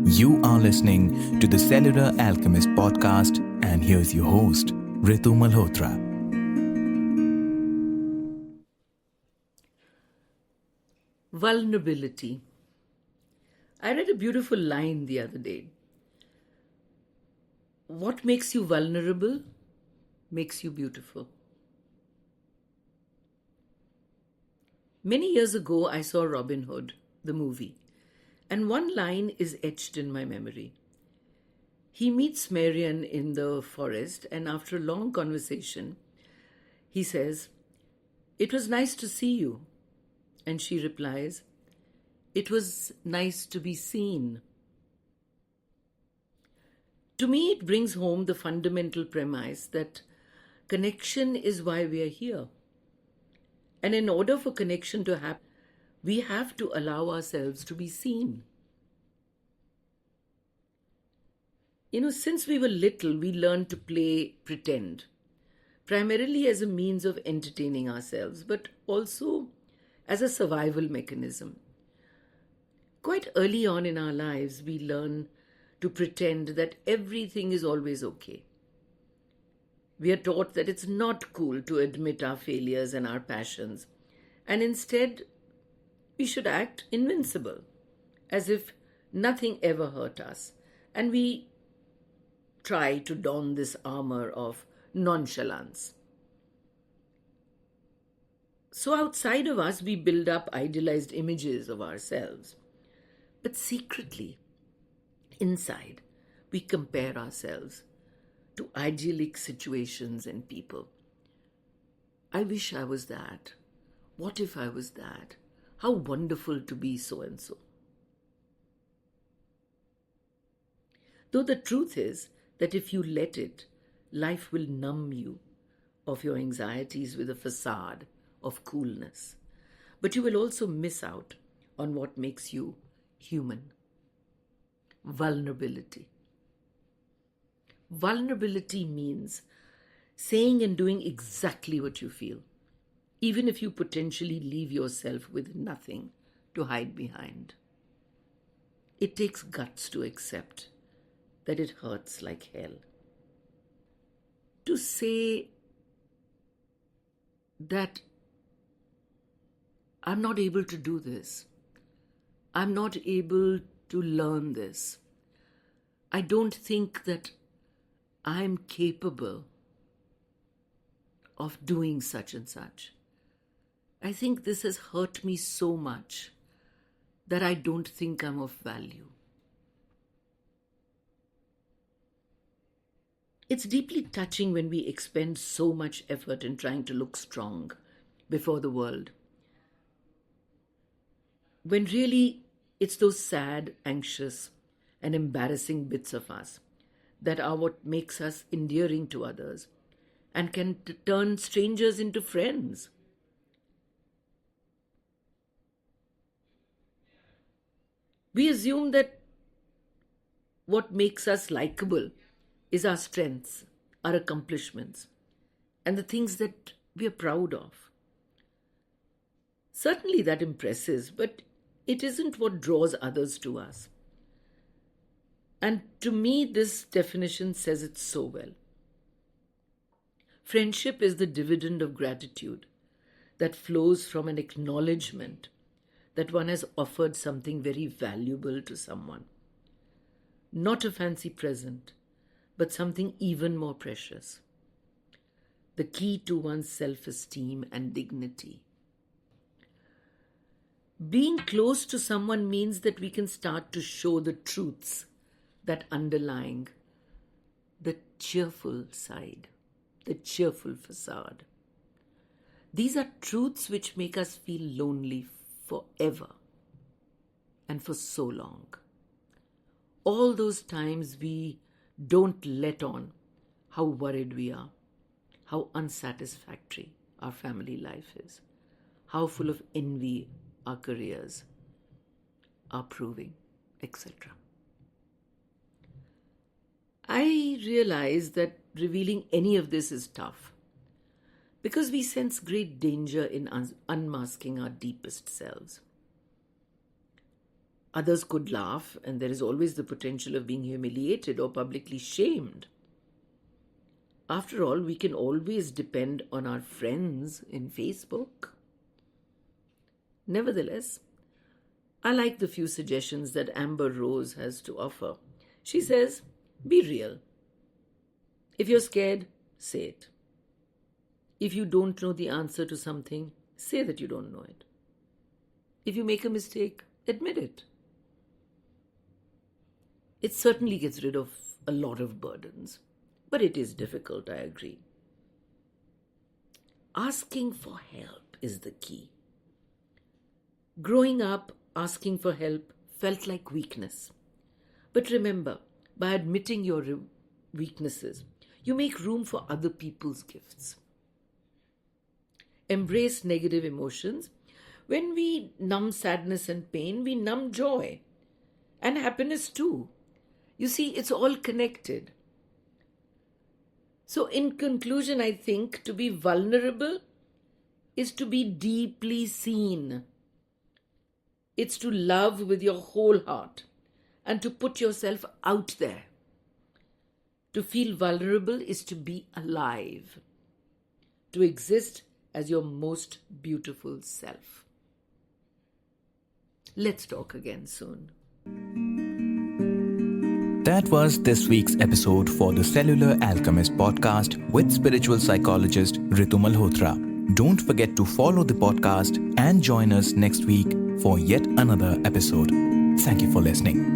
You are listening to the Cellular Alchemist podcast, and here's your host, Ritu Malhotra. Vulnerability. I read a beautiful line the other day. What makes you vulnerable makes you beautiful. Many years ago, I saw Robin Hood, the movie, and one line is etched in my memory. He meets Marian in the forest, and after a long conversation, he says, "It was nice to see you." And she replies, "It was nice to be seen." To me, it brings home the fundamental premise that connection is why we are here. And in order for connection to happen, we have to allow ourselves to be seen. Since we were little, we learned to play pretend, primarily as a means of entertaining ourselves, but also as a survival mechanism. Quite early on in our lives, we learn to pretend that everything is always okay. We are taught that it's not cool to admit our failures and our passions, and instead, we should act invincible, as if nothing ever hurt us, and we try to don this armor of nonchalance. So outside of us, we build up idealized images of ourselves, but secretly, inside, we compare ourselves to idyllic situations and people. I wish I was that. What if I was that? How wonderful to be so and so. Though the truth is that if you let it, life will numb you of your anxieties with a facade of coolness. But you will also miss out on what makes you human. Vulnerability. Vulnerability means saying and doing exactly what you feel, even if you potentially leave yourself with nothing to hide behind. It takes guts to accept that it hurts like hell. To say that I'm not able to do this, I'm not able to learn this, I don't think that I'm capable of doing such and such. I think this has hurt me so much that I don't think I'm of value. It's deeply touching when we expend so much effort in trying to look strong before the world, when really it's those sad, anxious, and embarrassing bits of us that are what makes us endearing to others and can turn strangers into friends. We assume that what makes us likable is our strengths, our accomplishments, and the things that we are proud of. Certainly that impresses, but it isn't what draws others to us. And to me, this definition says it so well. Friendship is the dividend of gratitude that flows from an acknowledgement that one has offered something very valuable to someone. Not a fancy present, but something even more precious. The key to one's self-esteem and dignity. Being close to someone means that we can start to show the truths that underlying the cheerful side, the cheerful facade. These are truths which make us feel lonely forever and for so long. All those times we don't let on how worried we are, how unsatisfactory our family life is, how full of envy our careers are proving, etc. I realize that revealing any of this is tough because we sense great danger in unmasking our deepest selves. Others could laugh, and there is always the potential of being humiliated or publicly shamed. After all, we can always depend on our friends in Facebook. Nevertheless, I like the few suggestions that Amber Rose has to offer. She says, be real. If you're scared, say it. If you don't know the answer to something, say that you don't know it. If you make a mistake, admit it. It certainly gets rid of a lot of burdens, but it is difficult, I agree. Asking for help is the key. Growing up, asking for help felt like weakness. But remember, by admitting your weaknesses, you make room for other people's gifts. Embrace negative emotions. When we numb sadness and pain, we numb joy and happiness too. You see, it's all connected. So in conclusion, I think to be vulnerable is to be deeply seen. It's to love with your whole heart and to put yourself out there. To feel vulnerable is to be alive, to exist as your most beautiful self. Let's talk again soon. That was this week's episode for the Cellular Alchemist podcast with spiritual psychologist Ritu Malhotra. Don't forget to follow the podcast and join us next week for yet another episode. Thank you for listening.